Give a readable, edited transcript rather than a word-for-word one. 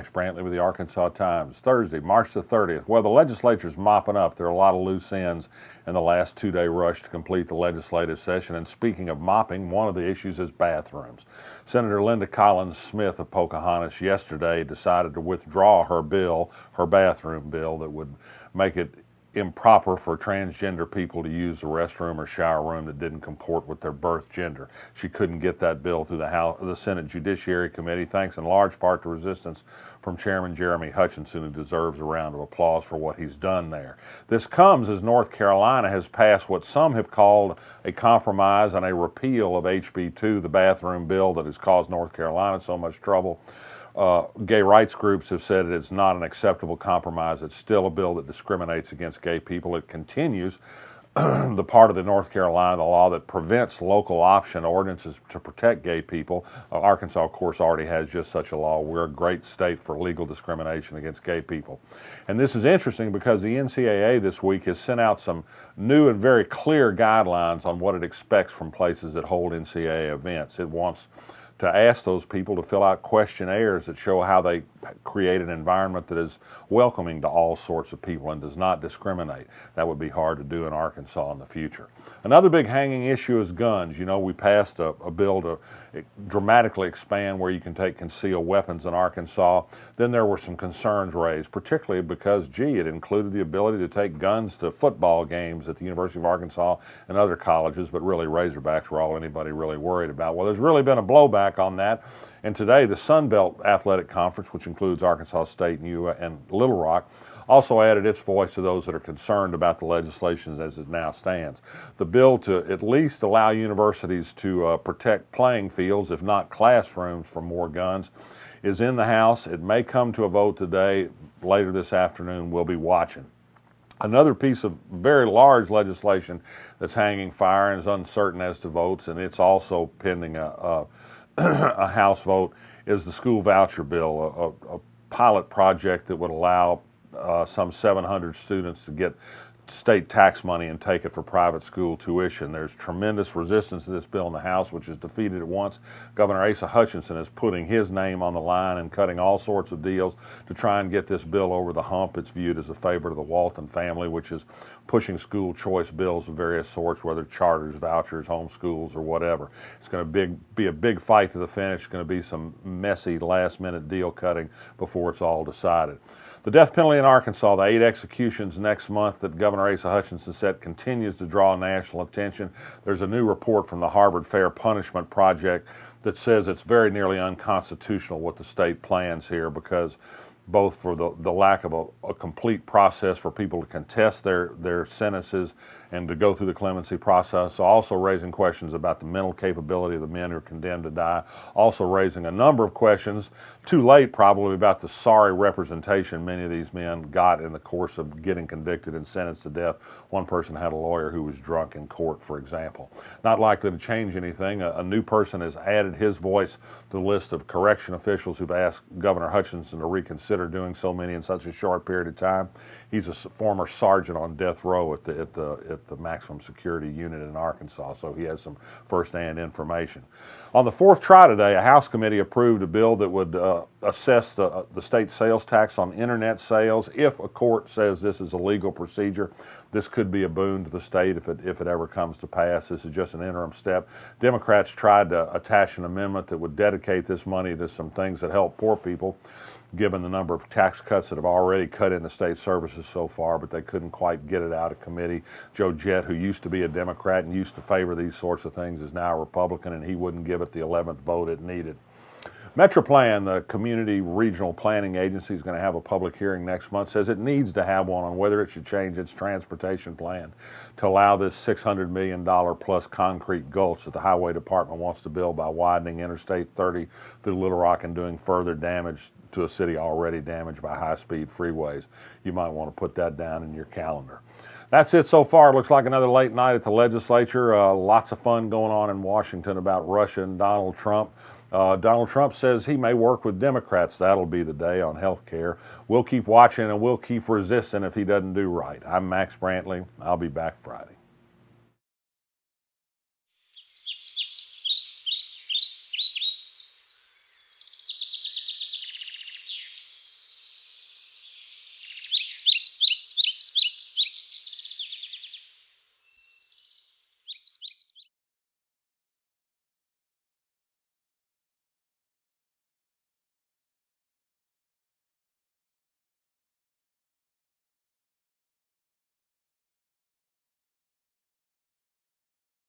Max Brantley with the Arkansas Times. Thursday, March the 30th. Well, the legislature's mopping up. There are a lot of loose ends in the last two-day rush to complete the legislative session. And speaking of mopping, one of the issues is bathrooms. Senator Linda Collins-Smith of Pocahontas yesterday decided to withdraw her bill, her bathroom bill, that would make it improper for transgender people to use the restroom or shower room that didn't comport with their birth gender. She couldn't get that bill through the Senate Judiciary Committee, thanks in large part to resistance from Chairman Jeremy Hutchinson, who deserves a round of applause for what he's done there. This comes as North Carolina has passed what some have called a compromise and a repeal of HB 2, the bathroom bill that has caused North Carolina so much trouble. Gay rights groups have said it's not an acceptable compromise. It's still a bill that discriminates against gay people. It continues the part of the North Carolina law that prevents local option ordinances to protect gay people. Arkansas, of course, already has just such a law. We're a great state for legal discrimination against gay people. And this is interesting because the NCAA this week has sent out some new and very clear guidelines on what it expects from places that hold NCAA events. It wants to ask those people to fill out questionnaires that show how they create an environment that is welcoming to all sorts of people and does not discriminate. That would be hard to do in Arkansas in the future. Another big hanging issue is guns. You know, we passed a bill to dramatically expand where you can take concealed weapons in Arkansas. Then there were some concerns raised, particularly because, it included the ability to take guns to football games at the University of Arkansas and other colleges, but really Razorbacks were all anybody really worried about. Well, there's really been a blowback on that. And today, the Sun Belt Athletic Conference, which includes Arkansas State and Little Rock, also added its voice to those that are concerned about the legislation as it now stands. The bill to at least allow universities to protect playing fields, if not classrooms, from more guns, is in the House. It may come to a vote today. Later this afternoon, we'll be watching. Another piece of very large legislation that's hanging fire and is uncertain as to votes, and it's also pending a House vote, is the school voucher bill, a pilot project that would allow some 700 students to get state tax money and take it for private school tuition. There's tremendous resistance to this bill in the House, which is defeated at once. Governor Asa Hutchinson is putting his name on the line and cutting all sorts of deals to try and get this bill over the hump. It's viewed as a favor to the Walton family, which is pushing school choice bills of various sorts, whether charters, vouchers, homeschools, or whatever. It's going to be a big fight to the finish. It's going to be some messy last-minute deal cutting before it's all decided. The death penalty in Arkansas, the 8 executions next month that Governor Asa Hutchinson said continues to draw national attention. There's a new report from the Harvard Fair Punishment Project that says it's very nearly unconstitutional what the state plans here, because both for the lack of a complete process for people to contest their sentences and to go through the clemency process, also raising questions about the mental capability of the men who are condemned to die, also raising a number of questions, too late probably, about the sorry representation many of these men got in the course of getting convicted and sentenced to death. One person had a lawyer who was drunk in court, for example. Not likely to change anything. A new person has added his voice to the list of correction officials who've asked Governor Hutchinson to reconsider doing so many in such a short period of time. He's a former sergeant on death row at the maximum security unit in Arkansas, so he has some first-hand information. On the fourth try today, a House committee approved a bill that would assess the state sales tax on internet sales. If a court says this is a legal procedure, this could be a boon to the state if it ever comes to pass. This is just an interim step. Democrats tried to attach an amendment that would dedicate this money to some things that help poor people, given the number of tax cuts that have already cut into state services so far, but they couldn't quite get it out of committee. Joe Jett, who used to be a Democrat and used to favor these sorts of things, is now a Republican, and he wouldn't give it the 11th vote it needed. MetroPlan, the community regional planning agency, is going to have a public hearing next month, says it needs to have one on whether it should change its transportation plan to allow this $600 million plus concrete gulch that the highway department wants to build by widening Interstate 30 through Little Rock and doing further damage to a city already damaged by high-speed freeways. You might want to put that down in your calendar. That's it so far. It looks like another late night at the legislature. Lots of fun going on in Washington about Russia and Donald Trump. Donald Trump says he may work with Democrats. That'll be the day on health care. We'll keep watching and we'll keep resisting if he doesn't do right. I'm Max Brantley. I'll be back Friday.